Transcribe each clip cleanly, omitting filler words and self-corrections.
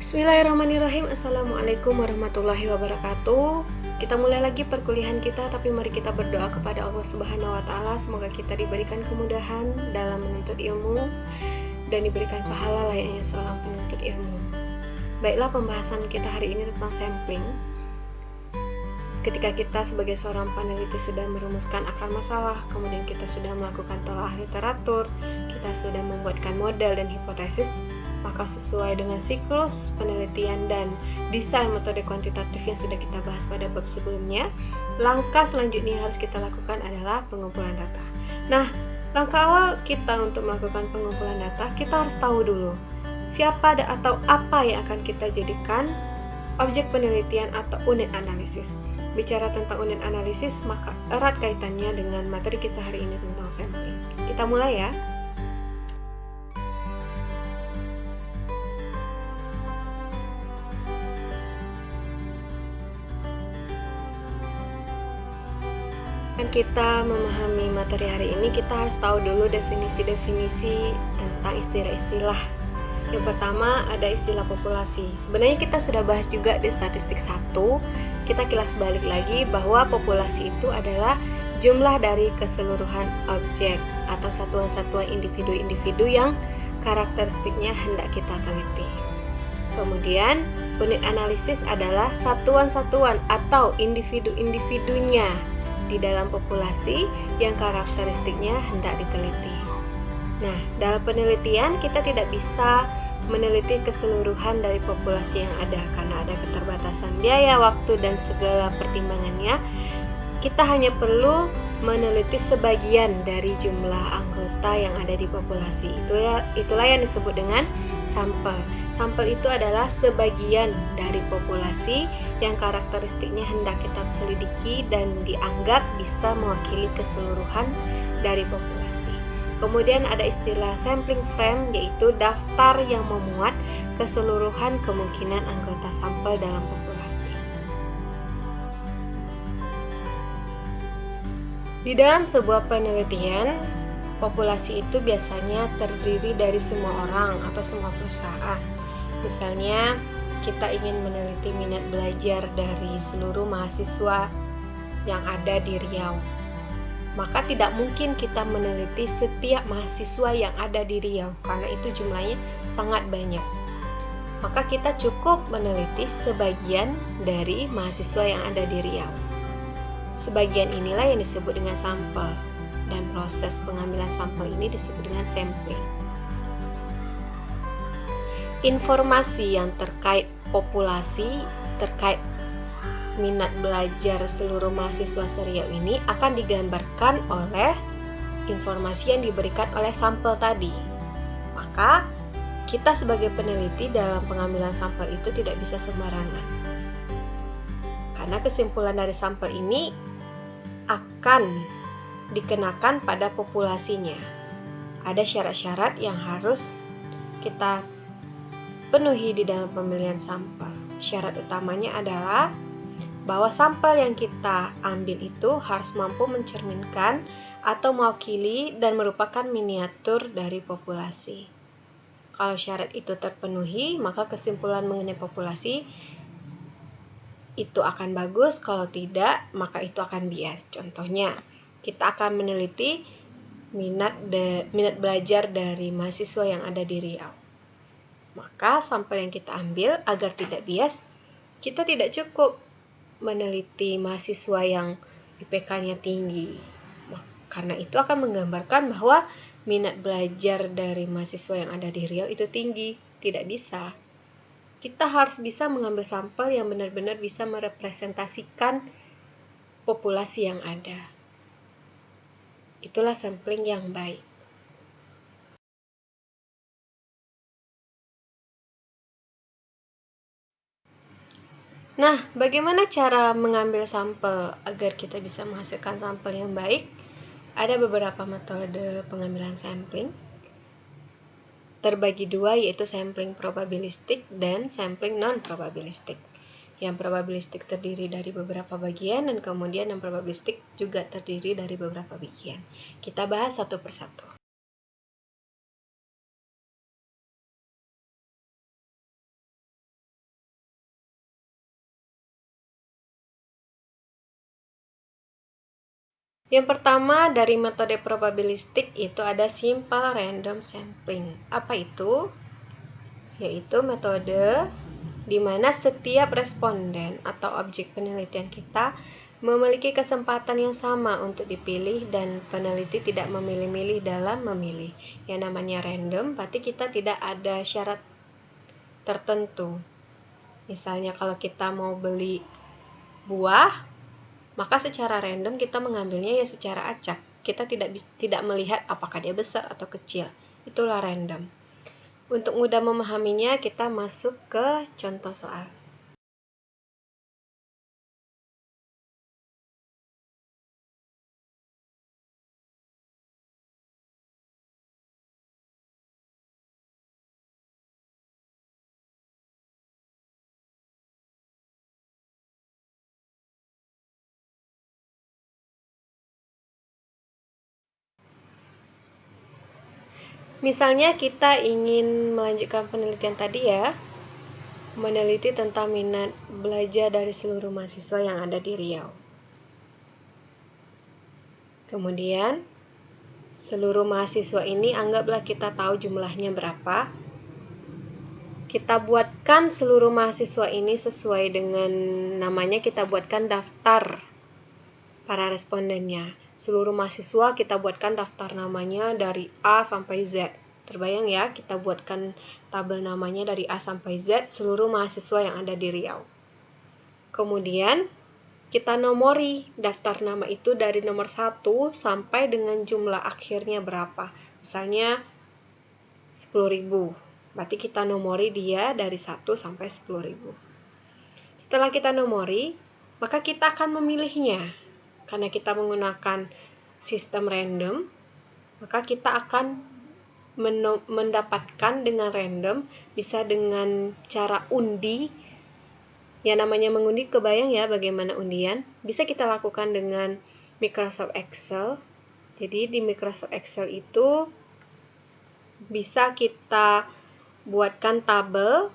Bismillahirrahmanirrahim. Assalamualaikum warahmatullahi wabarakatuh. Kita mulai lagi perkuliahan kita, tapi mari kita berdoa kepada Allah Subhanahu wa taala. Semoga kita diberikan kemudahan dalam menuntut ilmu dan diberikan pahala layaknya seorang penuntut ilmu. Baiklah, pembahasan kita hari ini tentang sampling. Ketika kita sebagai seorang peneliti sudah merumuskan akar masalah, kemudian kita sudah melakukan telaah literatur, kita sudah membuatkan model dan hipotesis, maka sesuai dengan siklus penelitian dan desain metode kuantitatif yang sudah kita bahas pada bab sebelumnya, langkah selanjutnya yang harus kita lakukan adalah pengumpulan data. Nah, langkah awal kita untuk melakukan pengumpulan data, kita harus tahu dulu siapa atau apa yang akan kita jadikan objek penelitian atau unit analisis. Bicara tentang unit analisis, maka erat kaitannya dengan materi kita hari ini tentang sampling. Kita mulai ya. Dan kita memahami materi hari ini, kita harus tahu dulu definisi-definisi tentang istilah-istilah. Yang pertama ada istilah populasi. Sebenarnya kita sudah bahas juga di statistik 1. Kita kilas balik lagi bahwa populasi itu adalah jumlah dari keseluruhan objek atau satuan-satuan individu-individu yang karakteristiknya hendak kita teliti. Kemudian unit analisis adalah satuan-satuan atau individu-individunya di dalam populasi yang karakteristiknya hendak diteliti. Nah, dalam penelitian kita tidak bisa meneliti keseluruhan dari populasi yang ada karena ada keterbatasan biaya, waktu, dan segala pertimbangannya. Kita hanya perlu meneliti sebagian dari jumlah anggota yang ada di populasi. Itulah yang disebut dengan sampel. Sampel itu adalah sebagian dari populasi yang karakteristiknya hendak kita selidiki dan dianggap bisa mewakili keseluruhan dari populasi. Kemudian ada istilah sampling frame, yaitu daftar yang memuat keseluruhan kemungkinan anggota sampel dalam populasi. Di dalam sebuah penelitian, populasi itu biasanya terdiri dari semua orang atau semua perusahaan. Misalnya, kita ingin meneliti minat belajar dari seluruh mahasiswa yang ada di Riau. Maka tidak mungkin kita meneliti setiap mahasiswa yang ada di Riau karena itu jumlahnya sangat banyak. Maka kita cukup meneliti sebagian dari mahasiswa yang ada di Riau. Sebagian inilah yang disebut dengan sampel, dan proses pengambilan sampel ini disebut dengan sampling. Informasi yang terkait populasi, terkait minat belajar seluruh mahasiswa se-Riau ini akan digambarkan oleh informasi yang diberikan oleh sampel tadi. Maka kita sebagai peneliti dalam pengambilan sampel itu tidak bisa sembarangan. Karena kesimpulan dari sampel ini akan dikenakan pada populasinya. Ada syarat-syarat yang harus kita penuhi di dalam pemilihan sampel. Syarat utamanya adalah bahwa sampel yang kita ambil itu harus mampu mencerminkan atau mewakili dan merupakan miniatur dari populasi. Kalau syarat itu terpenuhi, maka kesimpulan mengenai populasi itu akan bagus. Kalau tidak, maka itu akan bias. Contohnya, kita akan meneliti minat belajar dari mahasiswa yang ada di Riau. Maka sampel yang kita ambil agar tidak bias, kita tidak cukup meneliti mahasiswa yang IPK-nya tinggi. Karena itu akan menggambarkan bahwa minat belajar dari mahasiswa yang ada di Riau itu tinggi. Tidak bisa. Kita harus bisa mengambil sampel yang benar-benar bisa merepresentasikan populasi yang ada. Itulah sampling yang baik. Nah, bagaimana cara mengambil sampel agar kita bisa menghasilkan sampel yang baik? Ada beberapa metode pengambilan sampling. Terbagi dua, yaitu sampling probabilistik dan sampling non-probabilistik. Yang probabilistik terdiri dari beberapa bagian dan kemudian yang probabilistik juga terdiri dari beberapa bagian. Kita bahas satu persatu. Yang pertama dari metode probabilistik itu ada simple random sampling. Apa itu? Yaitu metode di mana setiap responden atau objek penelitian kita memiliki kesempatan yang sama untuk dipilih dan peneliti tidak memilih-milih dalam memilih. Yang namanya random berarti kita tidak ada syarat tertentu. Misalnya kalau kita mau beli buah, maka secara random kita mengambilnya ya secara acak. Kita tidak melihat apakah dia besar atau kecil. Itulah random. Untuk mudah memahaminya, kita masuk ke contoh soal. Misalnya kita ingin melanjutkan penelitian tadi ya, meneliti tentang minat belajar dari seluruh mahasiswa yang ada di Riau. Kemudian, seluruh mahasiswa ini anggaplah kita tahu jumlahnya berapa. Kita buatkan seluruh mahasiswa ini sesuai dengan namanya, kita buatkan daftar para respondennya. Seluruh mahasiswa kita buatkan daftar namanya dari A sampai Z. Terbayang ya, kita buatkan tabel namanya dari A sampai Z seluruh mahasiswa yang ada di Riau. Kemudian kita nomori daftar nama itu dari nomor 1 sampai dengan jumlah akhirnya berapa. Misalnya 10.000. Berarti kita nomori dia dari 1 sampai 10.000. Setelah kita nomori, maka kita akan memilihnya. Karena kita menggunakan sistem random, maka kita akan mendapatkan dengan random, bisa dengan cara undi. Yang namanya mengundi, kebayang ya bagaimana undian? Bisa kita lakukan dengan Microsoft Excel. Jadi di Microsoft Excel itu bisa kita buatkan tabel,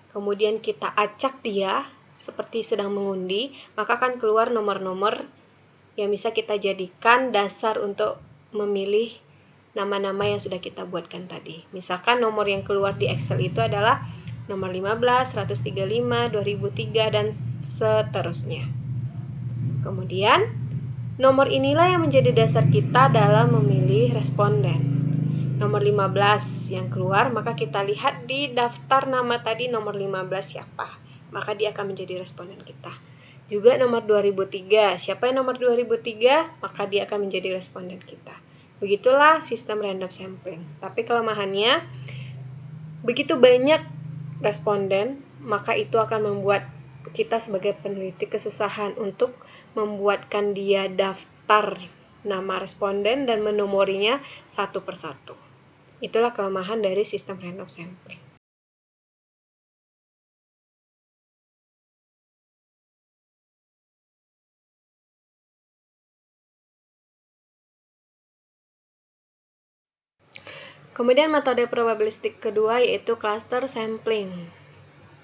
kemudian kita acak dia seperti sedang mengundi, maka akan keluar nomor-nomor yang bisa kita jadikan dasar untuk memilih nama-nama yang sudah kita buatkan tadi. Misalkan nomor yang keluar di Excel itu adalah nomor 15, 135, 2003, dan seterusnya. Kemudian, nomor inilah yang menjadi dasar kita dalam memilih responden. Nomor 15 yang keluar, maka kita lihat di daftar nama tadi nomor 15 siapa. Maka dia akan menjadi responden kita. Juga nomor 2003, siapa yang nomor 2003, maka dia akan menjadi responden kita. Begitulah sistem random sampling. Tapi kelemahannya, begitu banyak responden, maka itu akan membuat kita sebagai peneliti kesusahan untuk membuatkan dia daftar nama responden dan menomorinya satu persatu. Itulah kelemahan dari sistem random sampling. Kemudian metode probabilistik kedua yaitu cluster sampling.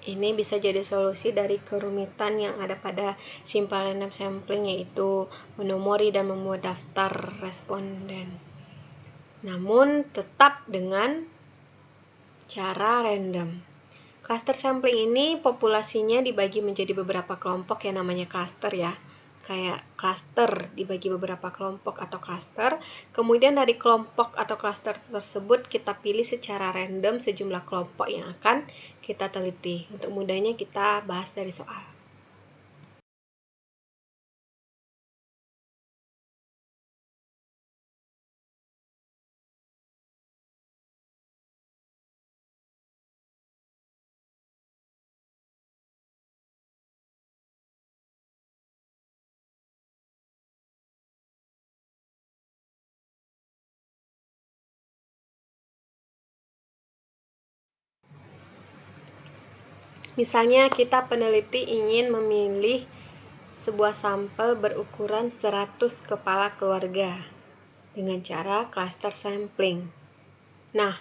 Ini bisa jadi solusi dari kerumitan yang ada pada simple random sampling, yaitu menomori dan membuat daftar responden. Namun tetap dengan cara random. Cluster sampling ini populasinya dibagi menjadi beberapa kelompok yang namanya cluster ya. Kayak cluster dibagi beberapa kelompok atau cluster. Kemudian dari kelompok atau cluster tersebut kita pilih secara random sejumlah kelompok yang akan kita teliti. Untuk mudahnya kita bahas dari soal. Misalnya kita peneliti ingin memilih sebuah sampel berukuran 100 kepala keluarga dengan cara cluster sampling. Nah,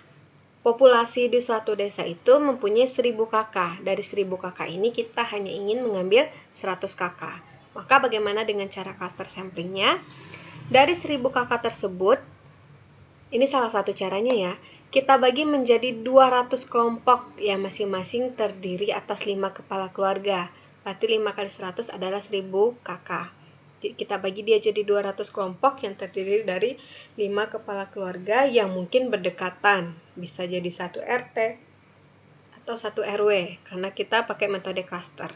populasi di suatu desa itu mempunyai 1000 kakak. Dari 1000 kakak ini kita hanya ingin mengambil 100 kakak. Maka bagaimana dengan cara cluster samplingnya? Dari 1000 kakak tersebut, ini salah satu caranya ya, kita bagi menjadi 200 kelompok yang masing-masing terdiri atas 5 kepala keluarga. Berarti 5 kali 100 adalah 1000 kakak. Kita bagi dia jadi 200 kelompok yang terdiri dari 5 kepala keluarga yang mungkin berdekatan. Bisa jadi satu RT atau satu RW, karena kita pakai metode cluster.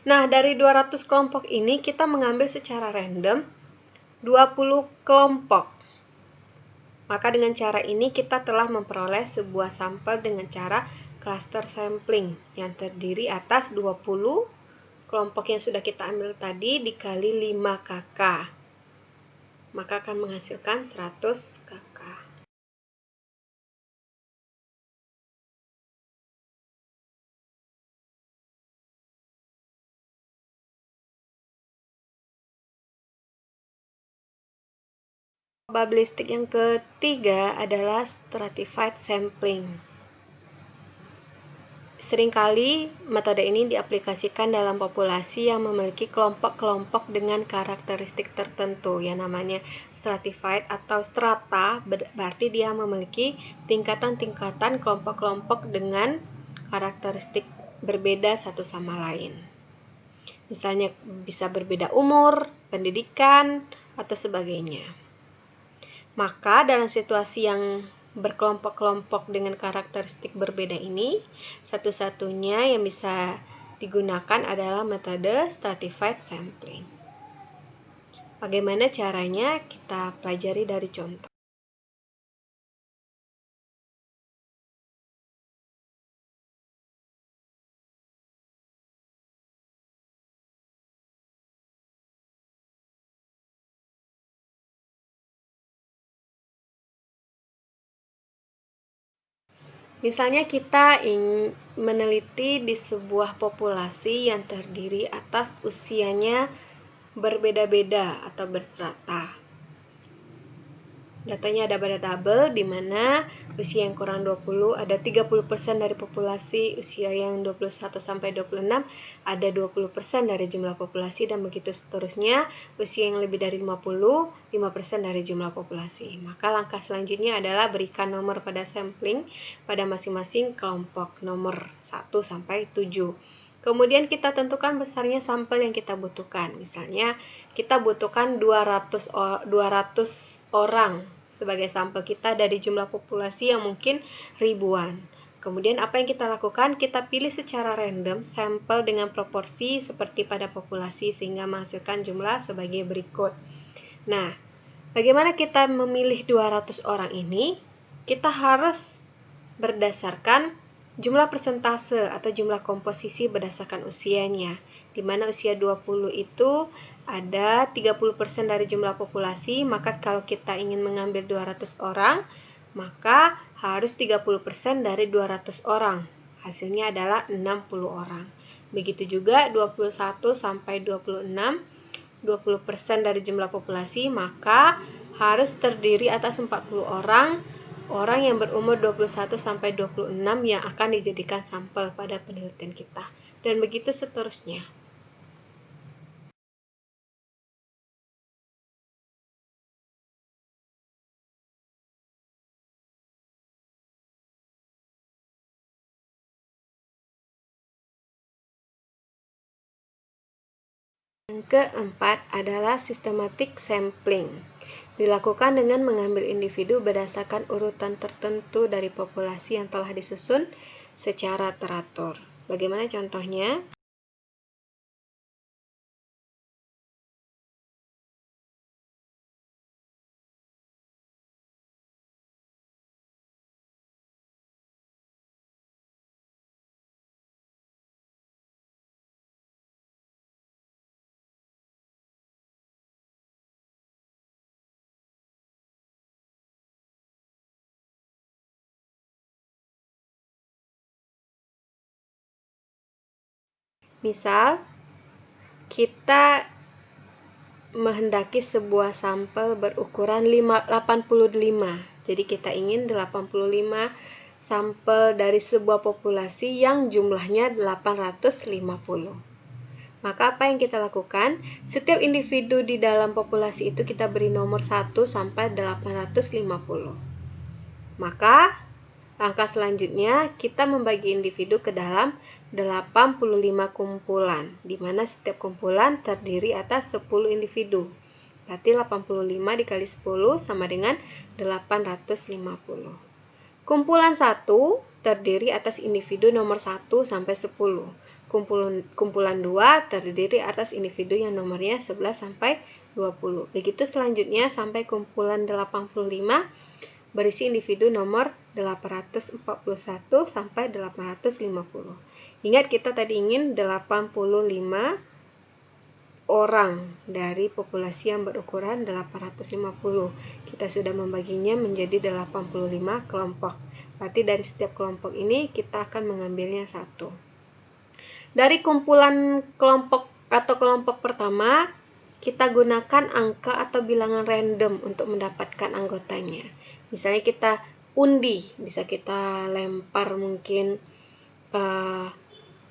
Nah, dari 200 kelompok ini kita mengambil secara random 20 kelompok. Maka dengan cara ini kita telah memperoleh sebuah sampel dengan cara cluster sampling yang terdiri atas 20 kelompok yang sudah kita ambil tadi dikali 5 KK. Maka akan menghasilkan 100 KK. Probabilistik yang ketiga adalah stratified sampling. Seringkali metode ini diaplikasikan dalam populasi yang memiliki kelompok-kelompok dengan karakteristik tertentu yang namanya stratified atau strata, berarti dia memiliki tingkatan-tingkatan kelompok-kelompok dengan karakteristik berbeda satu sama lain. Misalnya bisa berbeda umur, pendidikan, atau sebagainya. Maka dalam situasi yang berkelompok-kelompok dengan karakteristik berbeda ini, satu-satunya yang bisa digunakan adalah metode stratified sampling. Bagaimana caranya? Kita pelajari dari contoh. Misalnya kita ingin meneliti di sebuah populasi yang terdiri atas usianya berbeda-beda atau berstrata. Datanya ada pada tabel di mana usia yang kurang 20 ada 30% dari populasi, usia yang 21 sampai 26 ada 20% dari jumlah populasi, dan begitu seterusnya. Usia yang lebih dari 50, 5% dari jumlah populasi. Maka langkah selanjutnya adalah berikan nomor pada sampling pada masing-masing kelompok, nomor 1 sampai 7. Kemudian kita tentukan besarnya sampel yang kita butuhkan. Misalnya kita butuhkan 200 orang sebagai sampel kita dari jumlah populasi yang mungkin ribuan. Kemudian apa yang kita lakukan? Kita pilih secara random sampel dengan proporsi seperti pada populasi sehingga menghasilkan jumlah sebagai berikut. Nah, bagaimana kita memilih 200 orang ini? Kita harus berdasarkan jumlah persentase atau jumlah komposisi berdasarkan usianya, di mana usia 20 itu ada 30% dari jumlah populasi, maka kalau kita ingin mengambil 200 orang, maka harus 30% dari 200 orang. Hasilnya adalah 60 orang. Begitu juga 21 sampai 26, 20% dari jumlah populasi, maka harus terdiri atas 40 orang yang berumur 21 sampai 26 yang akan dijadikan sampel pada penelitian kita. Dan begitu seterusnya. Yang keempat adalah systematic sampling. Dilakukan dengan mengambil individu berdasarkan urutan tertentu dari populasi yang telah disusun secara teratur. Bagaimana contohnya? Misal, kita menghendaki sebuah sampel berukuran 85. Jadi kita ingin 85 sampel dari sebuah populasi yang jumlahnya 850. Maka apa yang kita lakukan? Setiap individu di dalam populasi itu kita beri nomor 1 sampai 850. Maka langkah selanjutnya kita membagi individu ke dalam 85 kumpulan, di mana setiap kumpulan terdiri atas 10 individu. Berarti 85 dikali 10 sama dengan 850. Kumpulan 1 terdiri atas individu nomor 1 sampai 10. Kumpulan 2 terdiri atas individu yang nomornya 11 sampai 20. Begitu selanjutnya sampai kumpulan 85 berisi individu nomor 841 sampai 850. Ingat kita tadi ingin 85 orang dari populasi yang berukuran 850. Kita sudah membaginya menjadi 85 kelompok. Berarti dari setiap kelompok ini kita akan mengambilnya 1. Dari kumpulan kelompok atau kelompok pertama, kita gunakan angka atau bilangan random untuk mendapatkan anggotanya. Misalnya kita undi, bisa kita lempar mungkin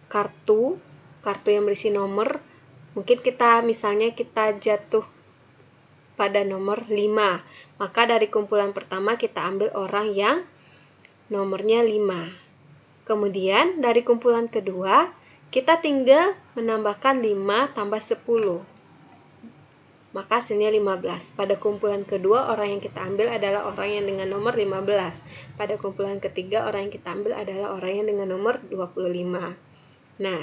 kartu yang berisi nomor. Mungkin misalnya kita jatuh pada nomor 5. Maka dari kumpulan pertama kita ambil orang yang nomornya 5. Kemudian dari kumpulan kedua, kita tinggal menambahkan 5 tambah 10. Maka hasilnya 15. Pada kumpulan kedua, orang yang kita ambil adalah orang yang dengan nomor 15. Pada kumpulan ketiga, orang yang kita ambil adalah orang yang dengan nomor 25. Nah,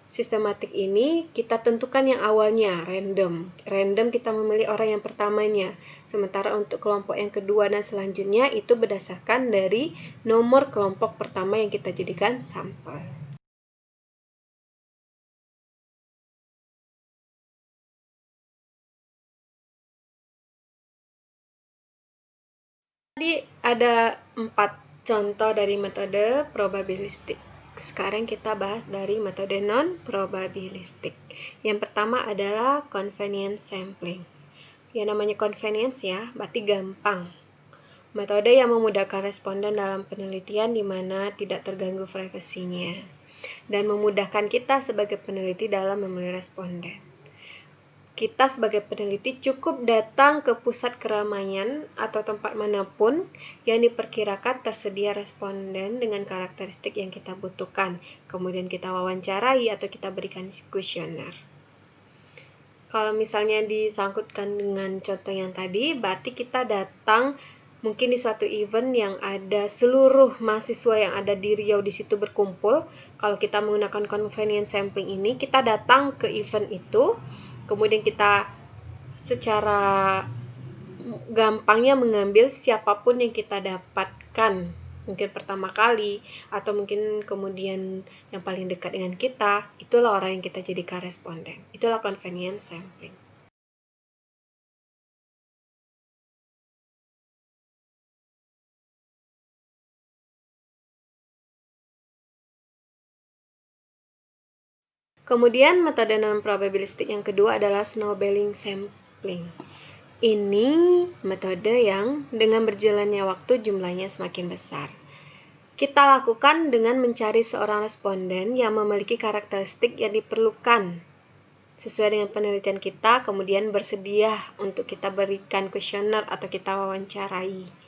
sistematik ini kita tentukan yang awalnya, random. Random kita memilih orang yang pertamanya. Sementara untuk kelompok yang kedua dan selanjutnya itu berdasarkan dari nomor kelompok pertama yang kita jadikan sampel. Tadi ada 4 contoh dari metode probabilistik. Sekarang kita bahas dari metode non-probabilistik. Yang pertama adalah convenience sampling. Ya namanya convenience ya, berarti gampang. Metode yang memudahkan responden dalam penelitian di mana tidak terganggu privasinya dan memudahkan kita sebagai peneliti dalam memilih responden. Kita sebagai peneliti cukup datang ke pusat keramaian atau tempat manapun yang diperkirakan tersedia responden dengan karakteristik yang kita butuhkan. Kemudian kita wawancarai atau kita berikan kuesioner. Kalau misalnya disangkutkan dengan contoh yang tadi, berarti kita datang mungkin di suatu event yang ada seluruh mahasiswa yang ada di Riau di situ berkumpul. Kalau kita menggunakan convenience sampling ini, kita datang ke event itu. Kemudian kita secara gampangnya mengambil siapapun yang kita dapatkan, mungkin pertama kali, atau mungkin kemudian yang paling dekat dengan kita, itulah orang yang kita jadikan responden. Itulah convenience sampling. Kemudian metode non-probabilistik yang kedua adalah snowballing sampling. Ini metode yang dengan berjalannya waktu jumlahnya semakin besar. Kita lakukan dengan mencari seorang responden yang memiliki karakteristik yang diperlukan sesuai dengan penelitian kita, kemudian bersedia untuk kita berikan kuesioner atau kita wawancarai.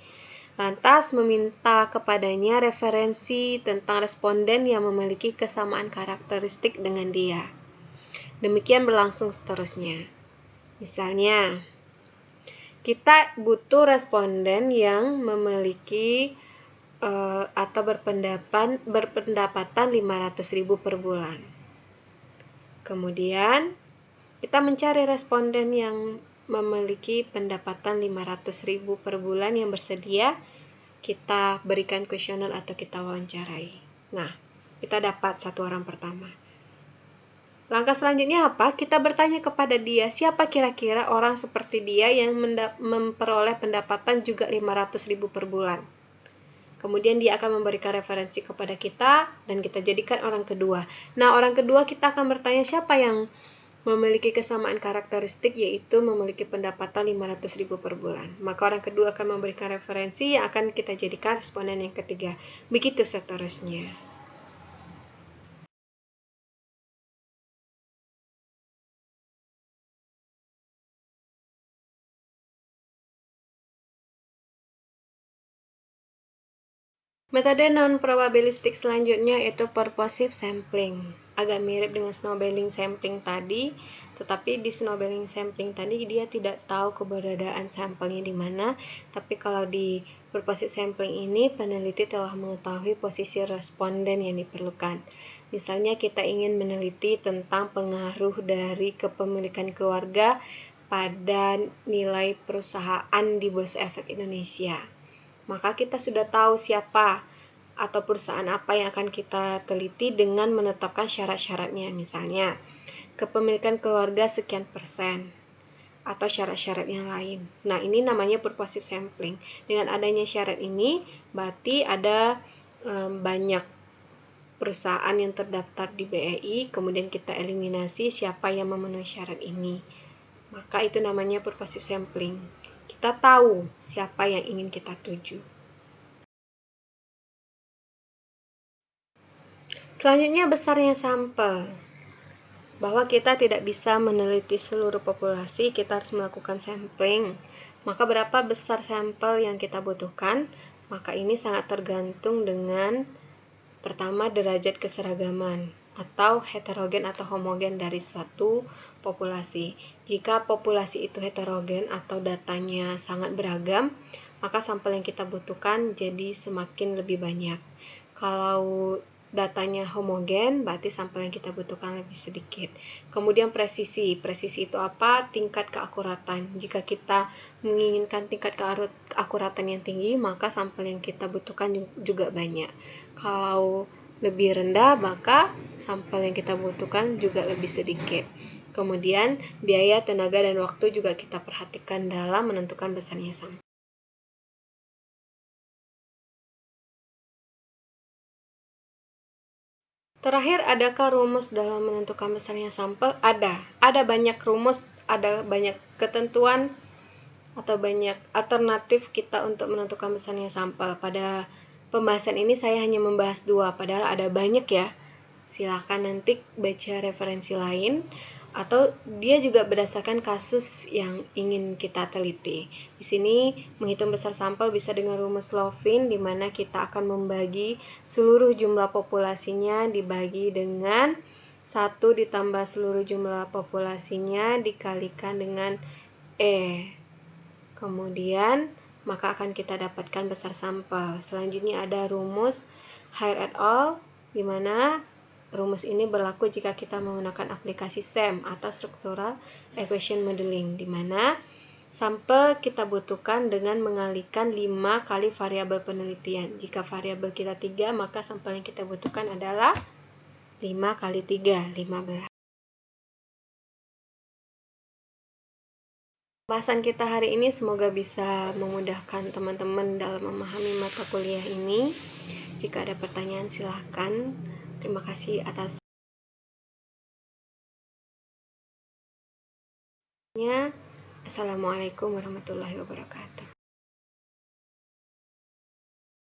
Lantas meminta kepadanya referensi tentang responden yang memiliki kesamaan karakteristik dengan dia. Demikian berlangsung seterusnya. Misalnya, kita butuh responden yang memiliki atau berpendapatan 500.000 per bulan. Kemudian, kita mencari responden yang memiliki pendapatan 500.000 per bulan yang bersedia, kita berikan kuesioner atau kita wawancarai. Nah, kita dapat satu orang pertama. Langkah selanjutnya apa? Kita bertanya kepada dia, siapa kira-kira orang seperti dia yang memperoleh pendapatan juga 500.000 per bulan. Kemudian dia akan memberikan referensi kepada kita dan kita jadikan orang kedua. Nah, orang kedua kita akan bertanya siapa yang memiliki kesamaan karakteristik, yaitu memiliki pendapatan 500.000 per bulan. Maka orang kedua akan memberikan referensi yang akan kita jadikan responden yang ketiga. Begitu seterusnya. Metode non-probabilistik selanjutnya yaitu purposive sampling. Agak mirip dengan snowballing sampling tadi, tetapi di snowballing sampling tadi dia tidak tahu keberadaan sampelnya di mana, tapi kalau di purposive sampling ini peneliti telah mengetahui posisi responden yang diperlukan. Misalnya kita ingin meneliti tentang pengaruh dari kepemilikan keluarga pada nilai perusahaan di Bursa Efek Indonesia. Maka kita sudah tahu siapa atau perusahaan apa yang akan kita teliti dengan menetapkan syarat-syaratnya. Misalnya, kepemilikan keluarga sekian persen atau syarat-syarat yang lain. Nah, ini namanya purposive sampling. Dengan adanya syarat ini, berarti ada banyak perusahaan yang terdaftar di BEI, kemudian kita eliminasi siapa yang memenuhi syarat ini. Maka itu namanya purposive sampling. Kita tahu siapa yang ingin kita tuju. Selanjutnya besarnya sampel. Bahwa kita tidak bisa meneliti seluruh populasi, kita harus melakukan sampling. Maka berapa besar sampel yang kita butuhkan? Maka ini sangat tergantung dengan pertama derajat keseragaman atau heterogen atau homogen dari suatu populasi. Jika populasi itu heterogen atau datanya sangat beragam, maka sampel yang kita butuhkan jadi semakin lebih banyak. Kalau datanya homogen, berarti sampel yang kita butuhkan lebih sedikit. Kemudian presisi. Presisi itu apa? Tingkat keakuratan. Jika kita menginginkan tingkat keakuratan yang tinggi, maka sampel yang kita butuhkan juga banyak. Kalau lebih rendah, maka sampel yang kita butuhkan juga lebih sedikit. Kemudian, biaya, tenaga, dan waktu juga kita perhatikan dalam menentukan besarnya sampel. Terakhir, adakah rumus dalam menentukan besarnya sampel? Ada banyak rumus, ada banyak ketentuan atau banyak alternatif kita untuk menentukan besarnya sampel. Pada pembahasan ini saya hanya membahas 2, padahal ada banyak ya. Silakan nanti baca referensi lain, atau dia juga berdasarkan kasus yang ingin kita teliti. Di sini menghitung besar sampel bisa dengan rumus Lovin, di mana kita akan membagi seluruh jumlah populasinya dibagi dengan 1 ditambah seluruh jumlah populasinya dikalikan dengan E. Kemudian maka akan kita dapatkan besar sampel. Selanjutnya ada rumus Hire et al, di mana rumus ini berlaku jika kita menggunakan aplikasi SEM atau Structural Equation Modeling, di mana sampel kita butuhkan dengan mengalikan 5 kali variabel penelitian. Jika variabel kita 3, maka sampel yang kita butuhkan adalah 5 kali 3, 15. Bahasan kita hari ini semoga bisa memudahkan teman-teman dalam memahami mata kuliah ini. Jika ada pertanyaan silahkan. Terima kasih atas Assalamualaikum warahmatullahi wabarakatuh.